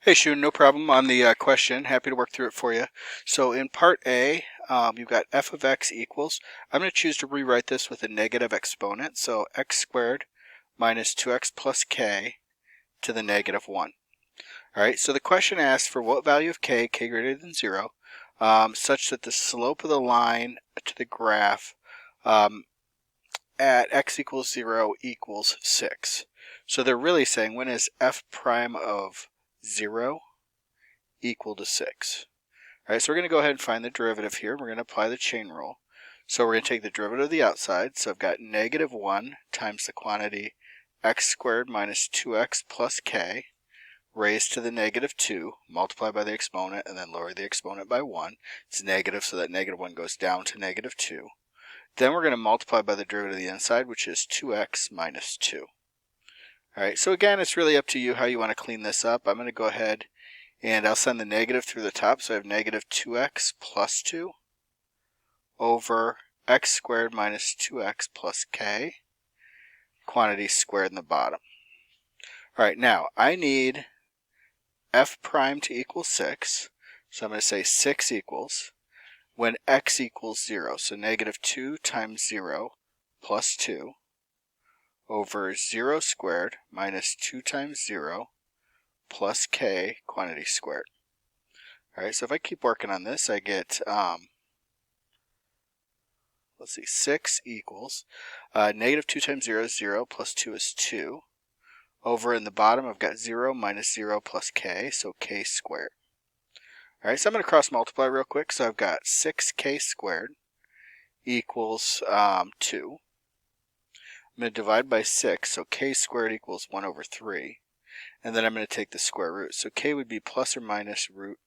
Hey Shun, no problem on the question. Happy to work through it for you. So in part A, you've got f of x equals, I'm going to choose to rewrite this with a negative exponent. So x squared minus 2x plus k to the negative 1. All right, so the question asks for what value of k greater than 0, such that the slope of the line to the graph at x equals 0 equals 6. So they're really saying when is f prime of 0 equal to 6. All right, so we're going to go ahead and find the derivative here. We're going to apply the chain rule. So we're going to take the derivative of the outside. So I've got negative 1 times the quantity x squared minus 2x plus k raised to the negative 2, multiply by the exponent, and then lower the exponent by 1. It's negative, so that negative 1 goes down to negative 2. Then we're going to multiply by the derivative of the inside, which is 2x minus 2. All right, so again, it's really up to you how you want to clean this up. I'm going to go ahead and I'll send the negative through the top, so I have negative 2x plus 2 over x squared minus 2x plus k, quantity squared in the bottom. All right, now I need f prime to equal 6, so I'm going to say 6 equals when x equals 0, so negative 2 times 0 plus 2 over 0 squared minus 2 times 0 plus k, quantity squared. All right, so if I keep working on this, I get, let's see, 6 equals, negative 2 times 0 is 0, plus 2 is 2. Over in the bottom, I've got 0 minus 0 plus k, so k squared. All right, so I'm going to cross multiply real quick. So I've got 6k squared equals 2. I'm going to divide by 6, so k squared equals 1 over 3. And then I'm going to take the square root. So k would be plus or minus root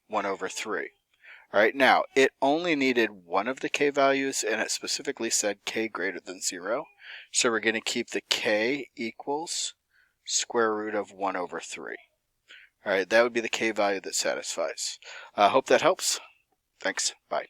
1 over 3. All right, now it only needed one of the k values, and it specifically said k greater than 0. So we're going to keep the k equals square root of 1 over 3. All right, that would be the k value that satisfies. Hope that helps. Thanks. Bye.